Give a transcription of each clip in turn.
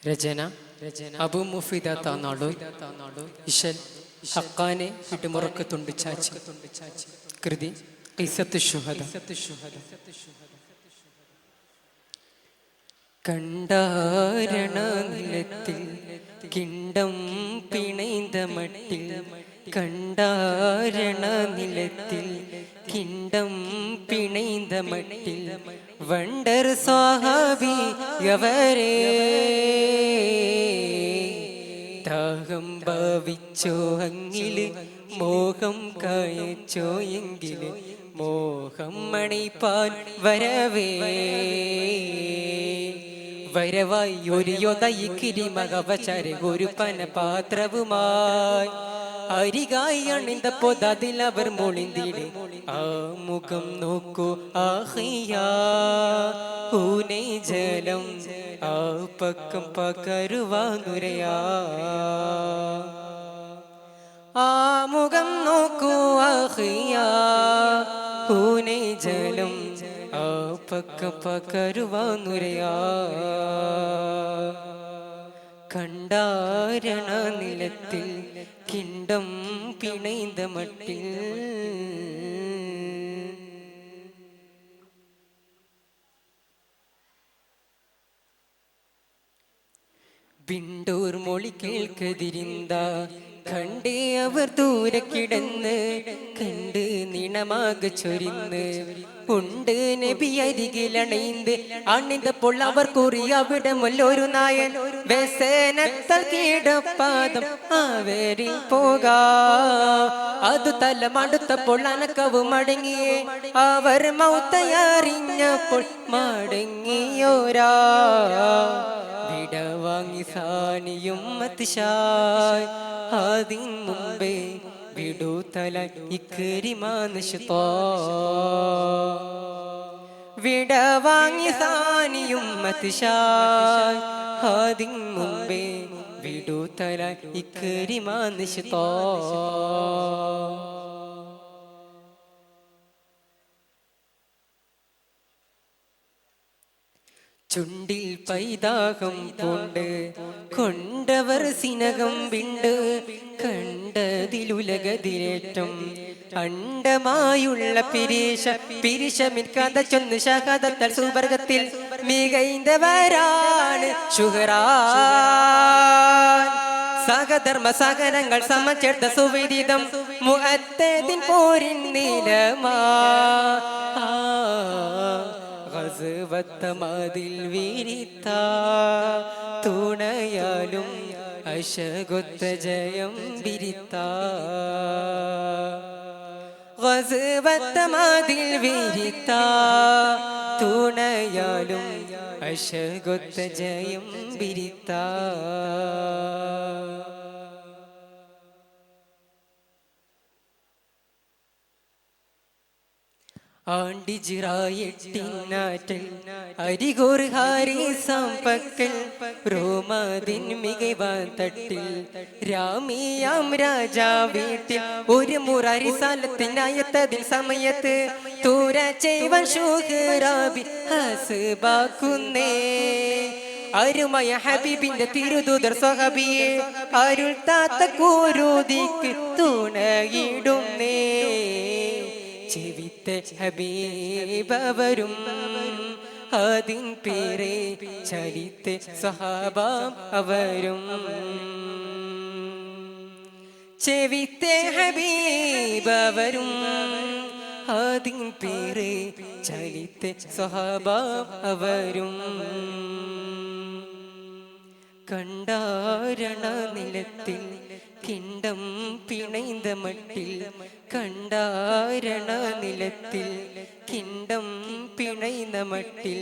രചന അബു മുഫീദ താനാളൂർ. ഇശൽ ഹക്കാനെ ഇട്ടുമുറക്ക് തുണ്ടിച്ചാച്ചി. കൃതി ഖിസ്സത്തു ശുഹദ. കണ്ടാരണ നിലത്തിൽ കിണ്ടം പിണൈന്ത മട്ടിൽ, കണ്ടാരണ നിലത്തിൽ കിണ്ടം പിണൈന്ത മട്ടിൽ, വണ്ടർ സ്വാഹാബി യവരേ ദാഹം ഭാവിച്ചോ അങ്ങില്, മോഹം കായച്ചോ എങ്കില്, മോഹം മണിപ്പാൻ വരവേ വരവായി ഒരു യൊതയിക്കിരി മകവചര ഒരു പനപാത്രവുമായി അരികായി അണിന്തപ്പോ അതിൽ അവർ മൊളിന്തിടെ ആ മുഖം നോക്കൂ ആഹിയാ ഊനെ ജലം ആ പക്കം പകരുവാനുരയാ. ആ മുഖം നോക്കൂ ആഹിയാ ഊനെ ജലം ആ പക്കം പകരുവാനുരയാ. കണ്ടാരണ നിലത്തിൽ കിണ്ടം പിണൈന്ത മട്ടിൽ. വിണ്ടൂർ മൊഴി കേൾക്കതിരിന്ത കണ്ടേ അവർ ദൂരെ കിടന്ന്, കണ്ട് നിണമാക ചൊരിന്ന് ഉണ്ട് നബി അരികിലണൈന്ത്. അണിന്തപ്പോൾ അവർ കുറി അവിടെ മുല്ലൊരു നായൻ വ്യസനത്താൽ കീടപ്പാദം അവരിൽ പോകാ. അത് തലമടുത്തപ്പോൾ അനക്കവും മടങ്ങിയേ അവർ മൗത്തയറിഞ്ഞപ്പോൾ മടങ്ങിയോരാ. വിടവാങ്ങി സാനിയും അതിശായ് അതിൻ മുമ്പേ വിടുതല ഇക്കരിമാനശുതോ. വിടവാങ്ങി സാനിയും അതിശായ് അതിൻ മുമ്പേ വിടുതല ഇക്കരിമാനശുതോ. ചുണ്ടിൽ പൈതാകം പൂണ്ട് കൊണ്ടവർ സിനകം വിണ്ട്, കണ്ടതിലുലകതിരേറ്റം അണ്ടമായുള്ള പിരിശമിൻ കഥ ചൊന്ന് ശഹദത്തൽ സുവർഗത്തിൽ മികൈന്തവരാണ് ശുഹറാൻ. സഹധർമ്മ സഹനങ്ങൾ സമചേർത്ത സുവിദിതം മുഅത്തദിൻ പോരിൻ നീലമാ. വത്തമതിൽ വീരിത്ത തുണയാലും അശകൊത്ത ജയം വിരിത്ത. വത്തമതിൽ വീരിത്ത തുണയാലും അശകൊത്ത ജയം വിരിത്ത. ആണ്ടിജിറായെട്ടിനാറ്റൽ അരികോർ ഹാരിസാം പക്കൽ റോമാതിൻ മികവാൻ തട്ടിൽ രാമിയാം രാജാ വീട്ടിൽ ഒരു മുറരിസാലത്തിനായത്തതിൽ സമയത്ത് തൂര ചെയ്വൻ ശുഹറാബി ഹസ്ബാക്കുന്നേ. അരുമയ ഹബീബിന്റെ തിരുദൂതർ സ്വഹബിയെ അരുൾ താത്ത കൂരുതിക്ക് തുണയിടുന്നേ. ചെവിത്തെ ഹബീബവരും അതിൻ പേരെ ചരിത്തെ സഹാബാം അവരും. ചെവിത്തെ ഹബീബവരും അതിൻ പേരെ ചരിത്തെ സഹാബാം അവരും. കണ്ടാരണ നിലത്തിൽ കിണ്ടം പിണൈന്ത മട്ടിൽ, കണ്ടാരണ നിലത്തിൽ കിണ്ടം പിണൈന്ത മട്ടിൽ,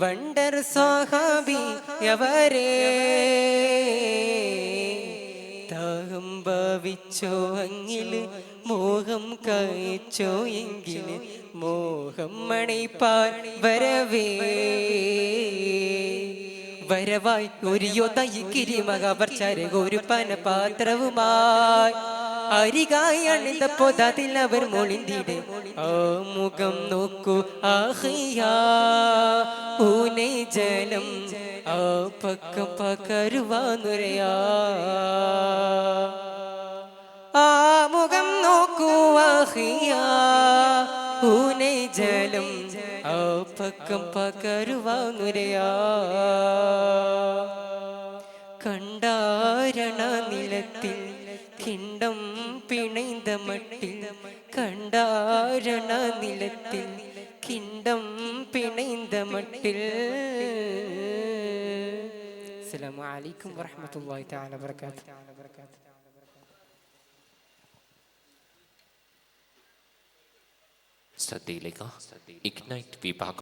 വണ്ടർ സ്വാഹാബി യവരേ ദാഹം ഭാവിച്ചോ അങ്ങില്, മോഹം കായച്ചോ എങ്കില്, മോഹം മണിപ്പാൻ വരവേ വരവായി ഒരു യൊതയിക്കിരി മകവർച്ചര ഒരു പനപാത്രവുമായി അരികായി അണിന്തപ്പോ അതിൽ അവർ മൊളിന്തിടെ ആ മുഖം നോക്കൂ ആഹിയാ ഊനെ ജലം ആ പക്കം പകരുവാനുരയാ ആ മുഖം നോക്കൂ ആഹിയാ ഊനെ ജലം ആ പക്കം പകരുവാനുരയാ കണ്ടാരണ നിലത്തിൽ കിണ്ടം പിണൈന്ത മട്ടിൽ കണ്ടാരണ നിലത്തിൽ കിണ്ടം പിണൈന്ത മട്ടിൽ. അസ്സലാമു അലൈക്കും വറഹ്മത്തുള്ളാഹി തആല വബറകാതുഹു. ശ്രദ്ധയിലേക്ക് ഇഗ്നൈറ്റ് വിഭാഗം